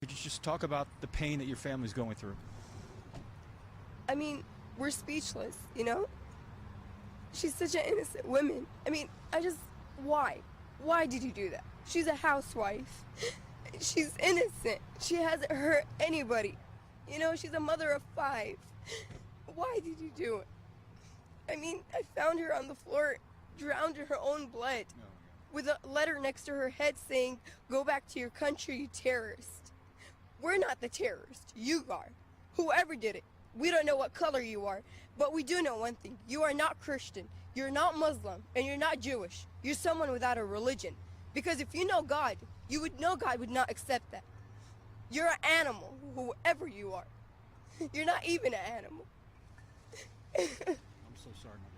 Could you just talk about the pain that your family's going through? I mean, we're speechless, you know? She's such an innocent woman. I mean, why? Why did you do that? She's a housewife. She's innocent. She hasn't hurt anybody. You know, she's a mother of 5. Why did you do it? I mean, I found her on the floor, drowned in her own blood, with a letter next to her head saying, "Go back to your country, you terrorist." We're not the terrorists. You are. Whoever did it. We don't know what color you are, but we do know one thing. You are not Christian, you're not Muslim, and you're not Jewish. You're someone without a religion. Because if you know God, you would know God would not accept that. You're an animal, whoever you are. You're not even an animal. I'm so sorry, my dear.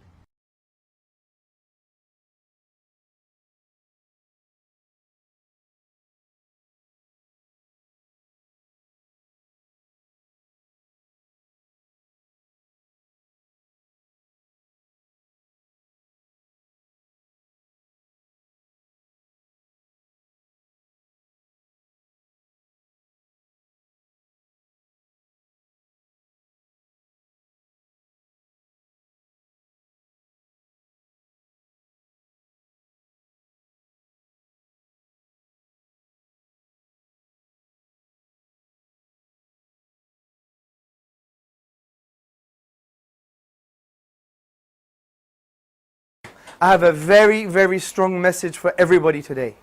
I have a very, very strong message for everybody today.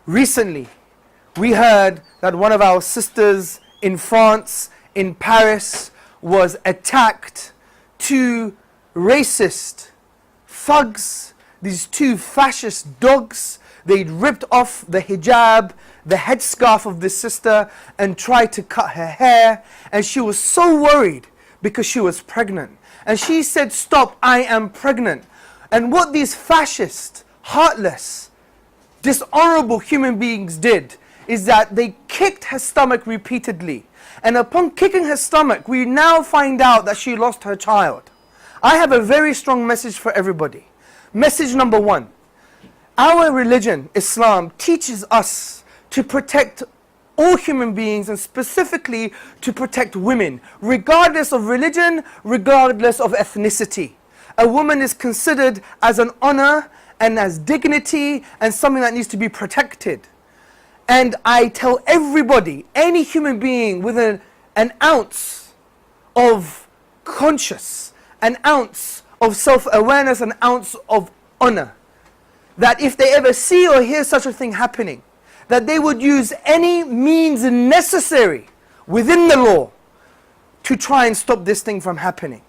Recently, we heard that one of our sisters in France, in Paris, was attacked. 2 racist thugs, these 2 fascist dogs, they'd ripped off the hijab, the headscarf of this sister, and tried to cut her hair. And she was so worried because she was pregnant. And she said, "Stop, I am pregnant." And what these fascist, heartless, dishonorable human beings did is that they kicked her stomach repeatedly. And upon kicking her stomach, we now find out that she lost her child. I have a very strong message for everybody. Message number 1. Our religion, Islam, teaches us to protect all human beings, and specifically to protect women, regardless of religion, regardless of ethnicity. A woman is considered as an honor and as dignity and something that needs to be protected. And I tell everybody, any human being with an ounce of conscience, an ounce of self-awareness, an ounce of honor, that if they ever see or hear such a thing happening, that they would use any means necessary within the law to try and stop this thing from happening.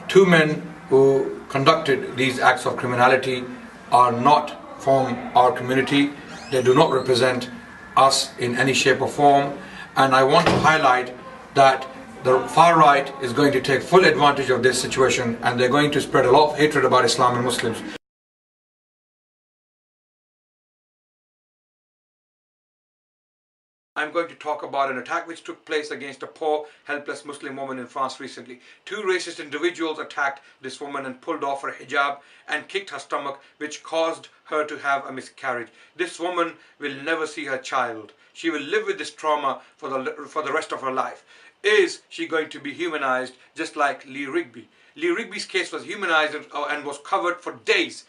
Two men who conducted these acts of criminality are not from our community. They do not represent us in any shape or form. And I want to highlight that the far right is going to take full advantage of this situation, and they're going to spread a lot of hatred about Islam and Muslims. I'm going to talk about an attack which took place against a poor, helpless Muslim woman in France recently. Two racist individuals attacked this woman and pulled off her hijab and kicked her stomach, which caused her to have a miscarriage. This woman will never see her child. She will live with this trauma for the rest of her life. Is she going to be humanized just like Lee Rigby? Lee Rigby's case was humanized and was covered for days.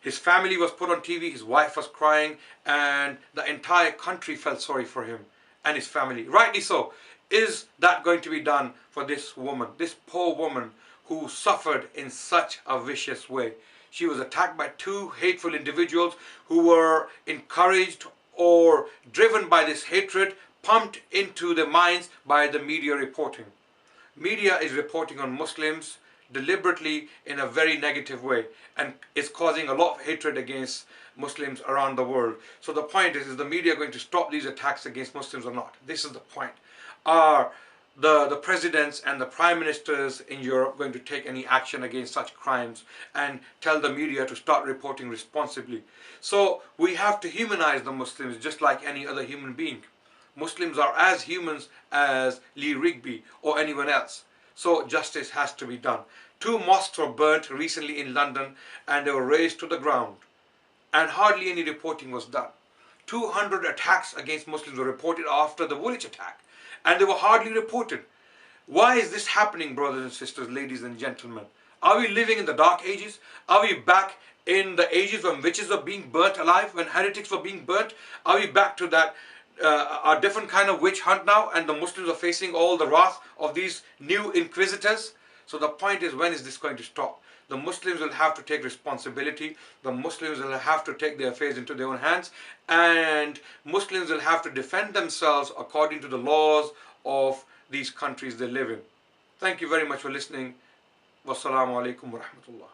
His family was put on TV, his wife was crying, and the entire country felt sorry for him and his family. Rightly so. Is that going to be done for this woman, this poor woman who suffered in such a vicious way? She was attacked by two hateful individuals who were encouraged or driven by this hatred, pumped into their minds by the media reporting. Media is reporting on Muslims deliberately in a very negative way and is causing a lot of hatred against Muslims around the world. So the point is the media going to stop these attacks against Muslims or not? This is the point. Are the presidents and the prime ministers in Europe going to take any action against such crimes and tell the media to start reporting responsibly? So we have to humanize the Muslims just like any other human being. Muslims are as humans as Lee Rigby or anyone else. So justice has to be done. Two mosques were burnt recently in London and they were razed to the ground. And hardly any reporting was done. 200 attacks against Muslims were reported after the Woolwich attack. And they were hardly reported. Why is this happening, brothers and sisters, ladies and gentlemen? Are we living in the dark ages? Are we back in the ages when witches were being burnt alive, when heretics were being burnt? Are we back to that a different kind of witch hunt now, and the Muslims are facing all the wrath of these new inquisitors? So the point is, when is this going to stop? The Muslims will have to take responsibility. The Muslims will have to take their affairs into their own hands, and Muslims will have to defend themselves according to the laws of these countries they live in. Thank you very much for listening. Wassalamu alaikum wa rahmatullah.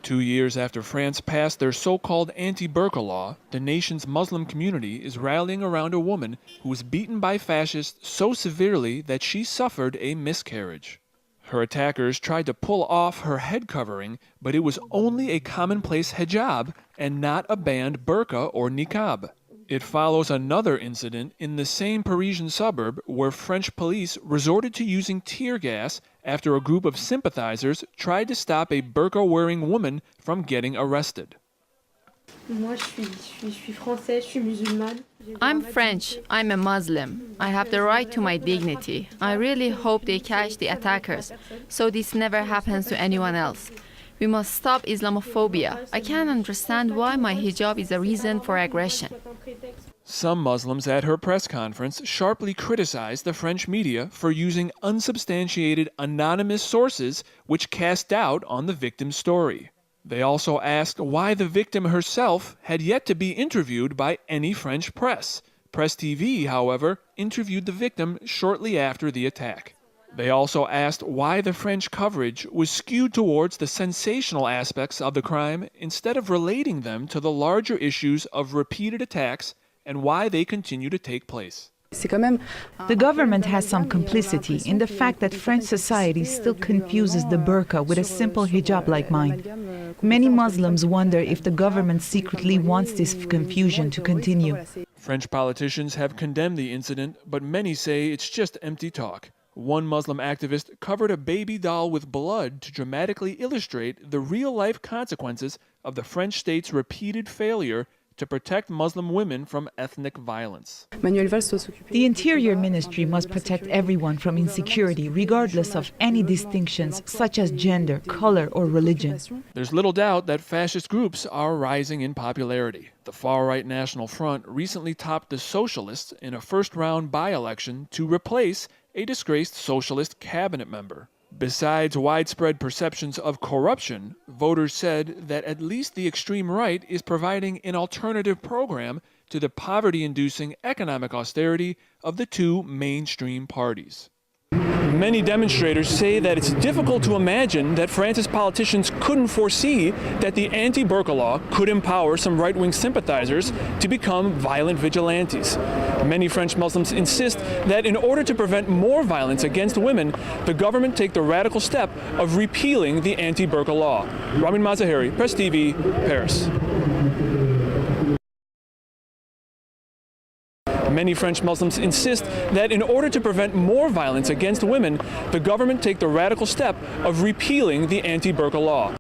Two years after France passed their so-called anti-burqa law, the nation's Muslim community is rallying around a woman who was beaten by fascists so severely that she suffered a miscarriage. Her attackers tried to pull off her head covering, but it was only a commonplace hijab and not a banned burqa or niqab. It follows another incident in the same Parisian suburb where French police resorted to using tear gas after a group of sympathizers tried to stop a burqa-wearing woman from getting arrested. I'm French. I'm a Muslim. I have the right to my dignity. I really hope they catch the attackers, so this never happens to anyone else. We must stop Islamophobia. I can't understand why my hijab is a reason for aggression. Some Muslims at her press conference sharply criticized the French media for using unsubstantiated anonymous sources which cast doubt on the victim's story. They also asked why the victim herself had yet to be interviewed by any French press. Press TV, however, interviewed the victim shortly after the attack. They also asked why the French coverage was skewed towards the sensational aspects of the crime instead of relating them to the larger issues of repeated attacks and why they continue to take place. The government has some complicity in the fact that French society still confuses the burqa with a simple hijab like mine. Many Muslims wonder if the government secretly wants this confusion to continue. French politicians have condemned the incident, but many say it's just empty talk. One Muslim activist covered a baby doll with blood to dramatically illustrate the real-life consequences of the French state's repeated failure to protect Muslim women from ethnic violence. The Interior Ministry must protect everyone from insecurity, regardless of any distinctions such as gender, color, or religion. There's little doubt that fascist groups are rising in popularity. The far-right National Front recently topped the Socialists in a first-round by-election to replace a disgraced socialist cabinet member. Besides widespread perceptions of corruption, voters said that at least the extreme right is providing an alternative program to the poverty-inducing economic austerity of the two mainstream parties. Many demonstrators say that it's difficult to imagine that France's politicians couldn't foresee that the anti-burqa law could empower some right-wing sympathizers to become violent vigilantes. Many French Muslims insist that in order to prevent more violence against women, the government take the radical step of repealing the anti-burqa law. Ramin Mazaheri, Press TV, Paris. Many French Muslims insist that in order to prevent more violence against women, the government take the radical step of repealing the anti-burqa law.